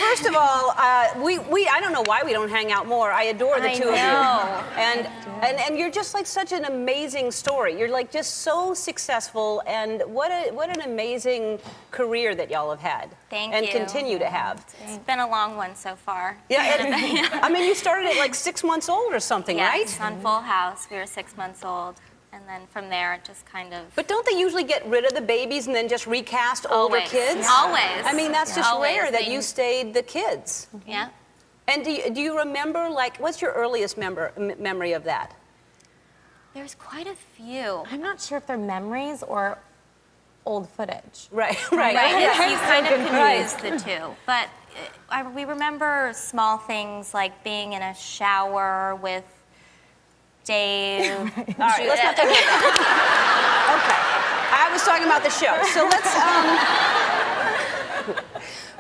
first of all, I don't know why we don't hang out more. I adore the two of you. And you're just like such an amazing story. You're like just so successful, and what an amazing career that y'all have had. Thank and you. continue to have. It's been a long one so far. Yeah, I mean, you started at like 6 months old or something, right? Yes, on Full House, we were 6 months old. And then from there, it just kind of... But don't they usually get rid of the babies and then just recast older kids? Always. I mean, that's just Always. rare that you stayed the kids. Yeah. And do you remember, like, what's your earliest memory of that? There's quite a few. I'm not sure if they're memories or old footage. Right. You kind of confuse the two. But we remember small things like being in a shower with Dave. All right, let's not talk about that. Okay. I was talking about the show. So let's,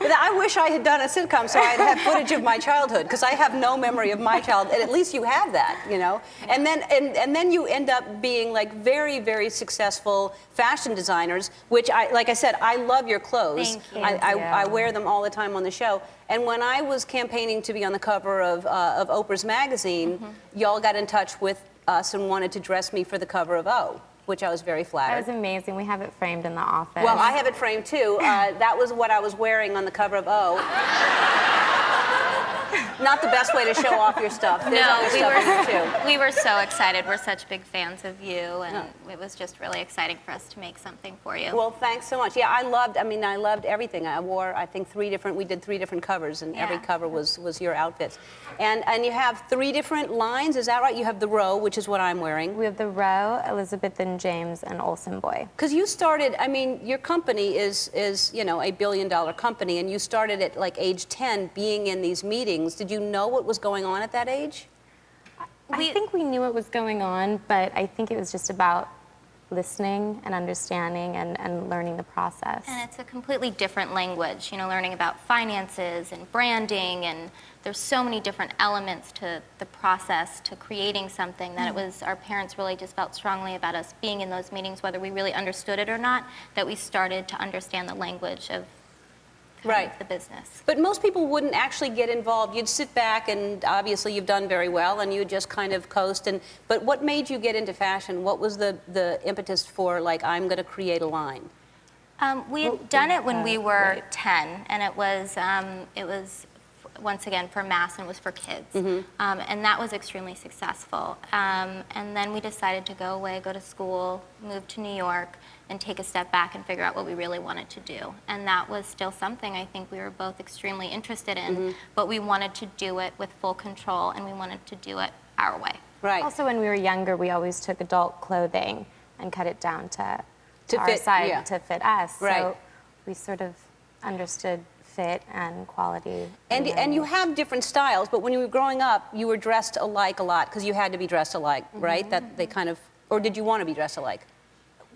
I wish I had done a sitcom so I'd have footage of my childhood, because I have no memory of my childhood, and at least you have that, you know? And then you end up being like very, very successful fashion designers, which like I said, I love your clothes. Thank you. I wear them all the time on the show. And when I was campaigning to be on the cover of Oprah's magazine, y'all got in touch with us and wanted to dress me for the cover of O, which I was very flattered. That was amazing. We have it framed in the office. Well, I have it framed too. That was what I was wearing on the cover of O. Not the best way to show off your stuff. There's other stuff in there too. We were so excited. We're such big fans of you, and it was just really exciting for us to make something for you. Well, thanks so much. Yeah, I loved everything. I wore, I think, we did 3 different covers, and every cover was your outfits. And you have 3 different lines, is that right? You have the Row, which is what I'm wearing. We have the Row, Elizabeth and James, and Olsen Boy. Because you started, I mean, your company is, you know, a billion-dollar company, and you started at like age 10 being in these meetings. Did you know what was going on at that age? I think we knew what was going on, but I think it was just about listening and understanding and learning the process. And it's a completely different language, you know, learning about finances and branding, and there's so many different elements to the process, to creating something, that it was, our parents really just felt strongly about us being in those meetings, whether we really understood it or not, that we started to understand the language of the business. But most people wouldn't actually get involved. You'd sit back, and obviously you've done very well, and you would just kind of coast. But what made you get into fashion? What was the impetus for, like, I'm going to create a line? We had done it when we were 10, and it was once again for mass, and it was for kids. And that was extremely successful. And then we decided to go away, go to school, move to New York, and take a step back and figure out what we really wanted to do. And that was still something I think we were both extremely interested in, but we wanted to do it with full control, and we wanted to do it our way. Right. Also, when we were younger, we always took adult clothing and cut it down to our fit, size, to fit us. Right. So we sort of understood fit and quality. And you have different styles, but when you were growing up, you were dressed alike a lot, because you had to be dressed alike, right? That they kind of, or did you want to be dressed alike?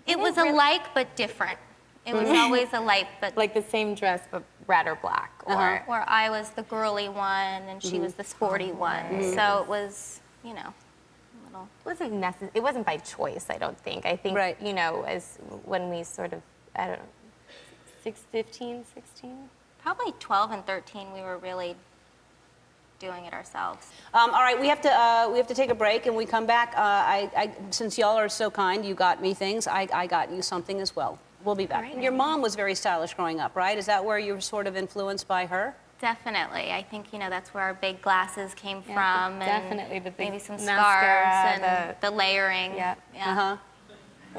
It was alike but different. It was always alike, but like the same dress, but red or black, or where I was the girly one and she was the sporty one. So it was, you know, a little. It wasn't necessary. It wasn't by choice, I don't think. I think, you know, as when we sort of, I don't know, 15, 16? Probably 12 and 13, we were really doing it ourselves. All right, we have to take a break, and we come back. Since y'all are so kind, you got me things. I got you something as well. We'll be back. Right. Your mom was very stylish growing up, right? Is that where you were sort of influenced by her? Definitely. I think, you know, that's where our big glasses came from. Definitely. And the big maybe some mascara, scarves and the layering. Yeah. Yeah.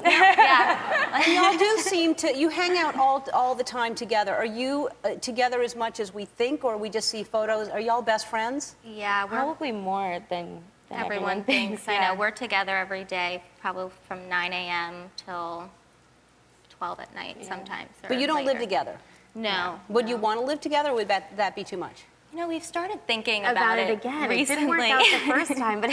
And y'all do seem to, you hang out all the time together. Are you together as much as we think, or we just see photos? Are y'all best friends? Yeah, we're probably more than everyone thinks. I know, we're together every day, probably from 9 a.m. till 12 at night sometimes. But you don't later. live together? No. Would you want to live together, or would that be too much? You know, we've started thinking about it again. recently. It didn't work out the first time, but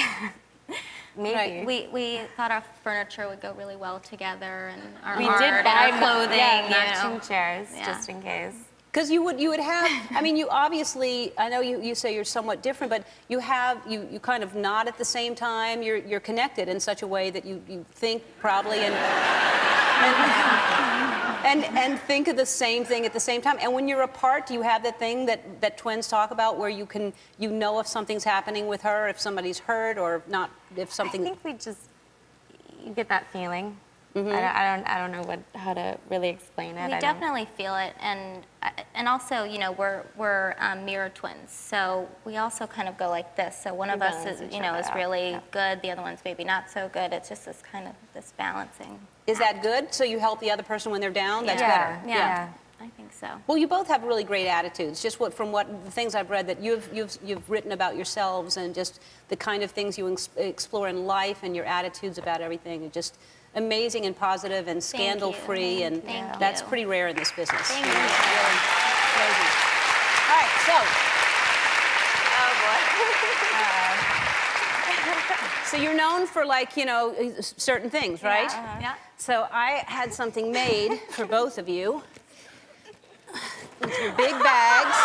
maybe. Right. We thought our furniture would go really well together, and our we art did and buy our clothing. matching chairs, just in case. Because you would have, I mean, you obviously, I know you say you're somewhat different, but you kind of nod at the same time. You're connected in such a way that you think probably, and and think of the same thing at the same time. And when you're apart, do you have that thing that twins talk about where you know if something's happening with her, if somebody's hurt or not, if something... I think you get that feeling. I don't know how to really explain it. We definitely feel it, and also, you know, we're mirror twins, so we also kind of go like this. So one of us is, you know, is really good, the other one's maybe not so good. It's just this kind of balancing. Is that good? So you help the other person when they're down? That's better. Yeah. I think so. Well, you both have really great attitudes. Just from the things I've read that you've written about yourselves, and just the kind of things you explore in life, and your attitudes about everything, and just amazing and positive and scandal-free, and that's pretty rare in this business. Thank you. Really amazing. All right, so. Oh boy. So you're known for, like, you know, certain things, right? Yeah. So I had something made for both of you. With your big bags.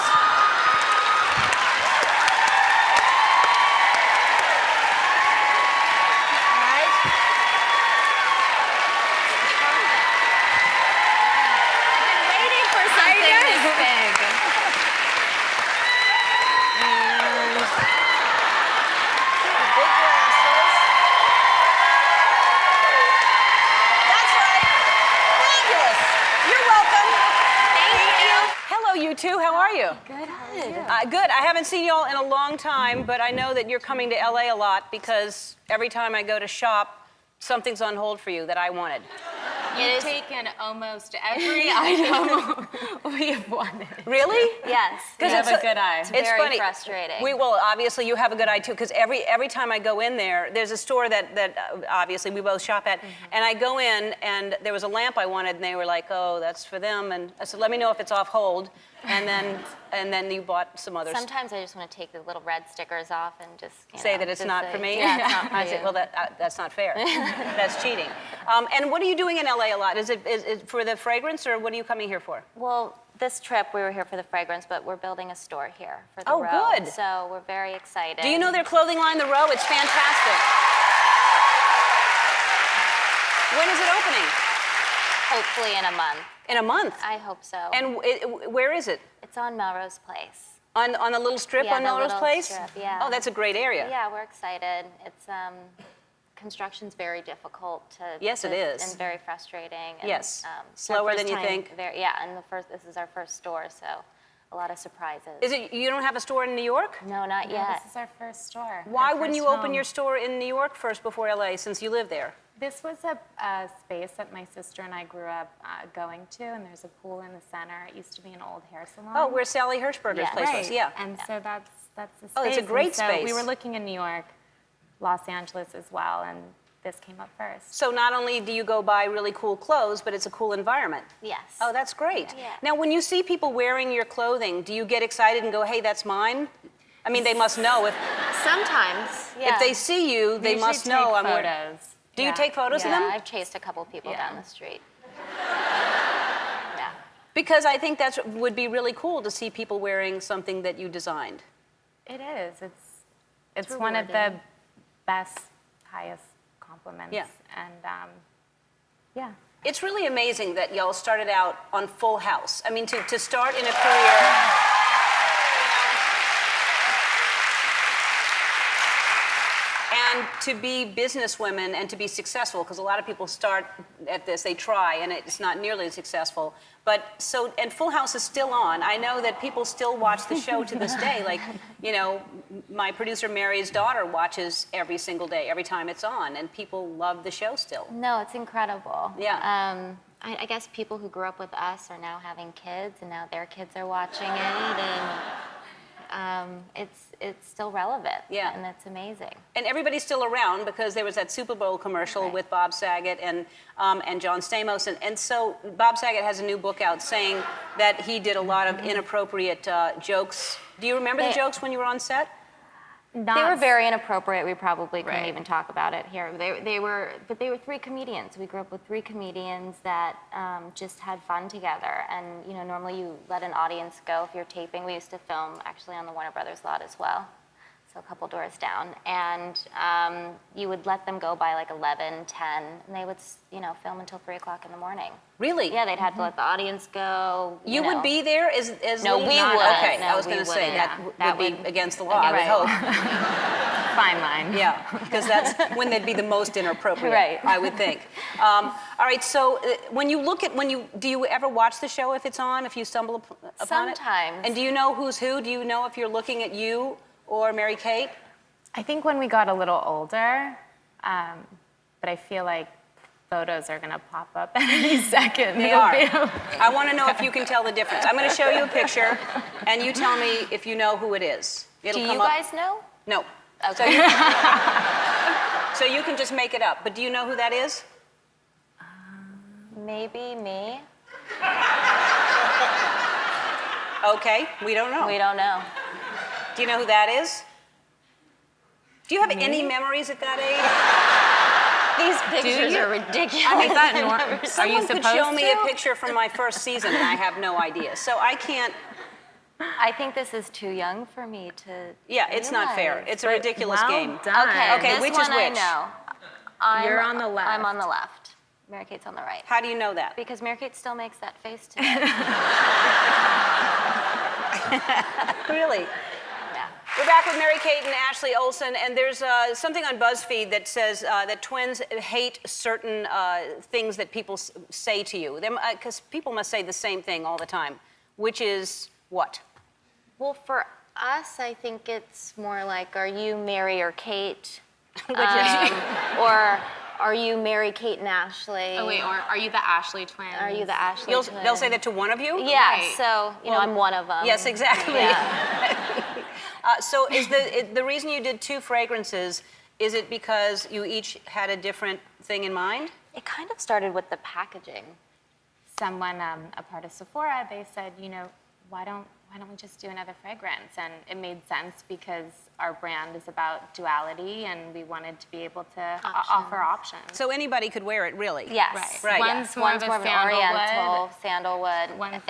Too. How are you? Good. How are you? Good. I haven't seen you all in a long time, but I know that you're coming to LA a lot because every time I go to shop, something's on hold for you that I wanted. You've taken almost every item we have wanted. Really? Yes. You have a good eye. It's very funny. frustrating. Well, obviously you have a good eye too, because every time I go in there's a store that obviously we both shop at, and I go in and there was a lamp I wanted, and they were like, "Oh, that's for them," and I said, "Let me know if it's off hold," and then you bought some others. Sometimes I just want to take the little red stickers off and just say that it's not for me. Yeah, it's not for I you. said, well, that's not fair. That's cheating. And what are you doing in LA a lot? Is it for the fragrance, or what are you coming here for? Well, this trip we were here for the fragrance, but we're building a store here for the Row. Oh, good. So we're very excited. Do you know their clothing line, The Row? It's fantastic. When is it opening? Hopefully in a month. In a month? I hope so. And where is it? It's on Melrose Place. On the little strip Yeah, on the Melrose little Place? strip, yeah. Oh, that's a great area. Yeah, we're excited. It's construction's very difficult to. Yes, it is. And very frustrating. And, Yes. it's our Slower first than you time think. Yeah, and this is our first store, so a lot of surprises. Is it? You don't have a store in New York? No, not No, yet. this is our first store. Why our wouldn't first you open home. your store in New York first before LA, since you live there? This was a space that my sister and I grew up going to, and there's a pool in the center. It used to be an old hair salon. Oh, where Sally Hirschberger's Yeah. place right. was, yeah. And so that's the space. Oh, it's a great And so space. we were looking in New York, Los Angeles as well, and this came up first. So not only do you go buy really cool clothes, but it's a cool environment. Yes. Oh, that's great. Yeah. Now, when you see people wearing your clothing, do you get excited and go, hey, that's mine? I mean, they must know. If Sometimes, yeah. they see you, they usually must know take I'm wearing. photos. Do you Yeah. take photos of Yeah, them? I've chased a couple people Yeah. down the street. Yeah. Because I think that would be really cool to see people wearing something that you designed. It is. It's one of the best, highest compliments. Yeah. And yeah. It's really amazing that y'all started out on Full House. I mean, to start in a career. And to be businesswomen and to be successful, because a lot of people start at this, they try, and it's not nearly as successful. And Full House is still on. I know that people still watch the show to this day. Like, you know, my producer Mary's daughter watches every single day, every time it's on, and people love the show still. No, it's incredible. Yeah. I guess people who grew up with us are now having kids, and now their kids are watching it, and it's still relevant. Yeah. And it's amazing. And everybody's still around because there was that Super Bowl commercial Right. with Bob Saget and John Stamos. And so Bob Saget has a new book out saying that he did a lot of inappropriate jokes. Do you remember the jokes when you were on set? They were very inappropriate. We probably couldn't Right. even talk about it here. They were three comedians. We grew up with three comedians that just had fun together. And you know, normally you let an audience go if you're taping. We used to film actually on the Warner Brothers lot as well. so a couple doors down, and you would let them go by like 11, 10, and they would, film until 3 o'clock in the morning. Really? Yeah, they'd have to let the audience go. You would be there as No, lead? we Not- wouldn't. Okay, No, I was we going to say wouldn't. that would be against the law, I would hope. Fine line. Yeah, because that's when they'd be the most inappropriate, Right. I would think. All right, so when you look at, do you ever watch the show if it's on, if you stumble upon it? Sometimes. And do you know who's who? Do you know if you're looking at you or Mary-Kate? I think when we got a little older, but I feel like photos are gonna pop up any second. They are. I want to know if you can tell the difference. I'm going to show you a picture, and you tell me if you know who it is. It'll Do come you up. guys know? No. Okay. So you can just make it up. But do you know who that is? Maybe me. Okay, we don't know. We don't know. Do you know who that is? Do you have any memories at that age? These pictures are ridiculous. I mean, Are you someone could supposed show me to? a picture from my first season, and I have no idea. So I can't. I think this is too young for me to. Yeah, it's not fair. realize. It's a ridiculous well game. done. Okay, this which is one I which? know. You're on the left. I'm on the left. Mary-Kate's on the right. How do you know that? Because Mary-Kate still makes that face to me. Really? Yeah. We're back with Mary-Kate and Ashley Olsen, and there's something on BuzzFeed that says that twins hate certain things that people say to you. Because people must say the same thing all the time, which is what? Well, for us, I think it's more like, are you Mary or Kate? Or are you Mary, Kate, and Ashley? Oh wait, or are you the Ashley twins? Are you the Ashley twins? They'll say that to one of you? Yeah, Right. so, I'm one of them. Yes, exactly. Yeah. So is the reason you did 2 fragrances, is it because you each had a different thing in mind? It kind of started with the packaging. Someone, a part of Sephora, they said, why don't we just do another fragrance? And it made sense because our brand is about duality, and we wanted to be able to offer options. So anybody could wear it, really? Yes. Right. One's more One's of more a of an oriental, sandalwood. sandalwood. One's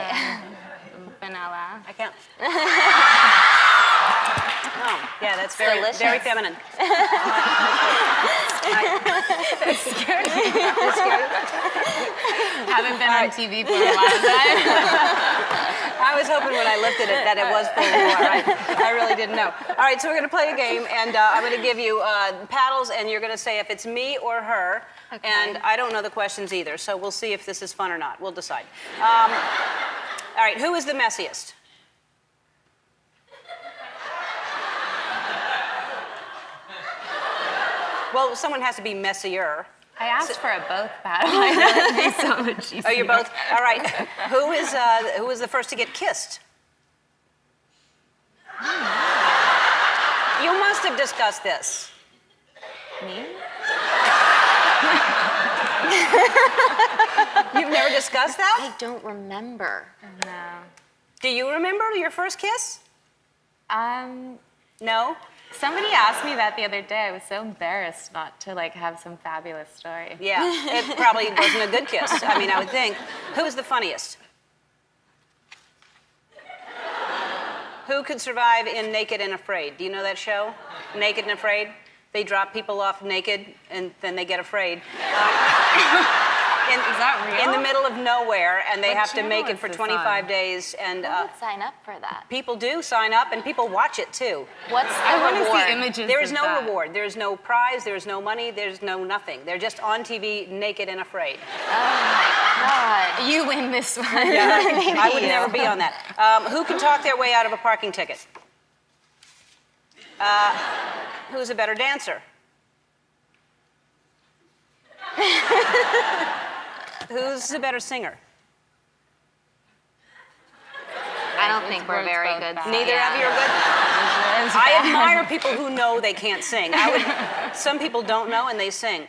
vanilla. I can't. Oh, yeah, that's very, Delicious. very feminine. Haven't been on TV for a while. I was hoping when I lifted it that it was full of water. I really didn't know. All right, so we're going to play a game, and I'm going to give you paddles, and you're going to say if it's me or her. Okay. And I don't know the questions either, so we'll see if this is fun or not. We'll decide. All right, who is the messiest? Well, someone has to be messier. I asked for a both battle. I know it'd be so much easier. Oh, you're both? All right. Who is the first to get kissed? You must have discussed this. Me? You've never discussed that? I don't remember. No. Do you remember your first kiss? No? Somebody asked me that the other day. I was so embarrassed not to have some fabulous story. Yeah, it probably wasn't a good kiss. I mean, I would think. Who's the funniest? Who could survive in Naked and Afraid? Do you know that show? Naked and Afraid? They drop people off naked and then they get afraid. Is that real? In the middle of nowhere, and they What have to channel make it is for this 25 on? days. And Who would sign up for that? people do sign up, and people watch it too. What's the I want to reward? see images. There is of no that. reward. There is no prize. There is no money. There's no nothing. They're just on TV, naked and afraid. God. You win this one. I would never be on that. Who can talk their way out of a parking ticket? Who's a better dancer? Who's a better singer? I don't think we're Words very both good. bad. Neither of you are good. I admire people who know they can't sing. Some people don't know and they sing.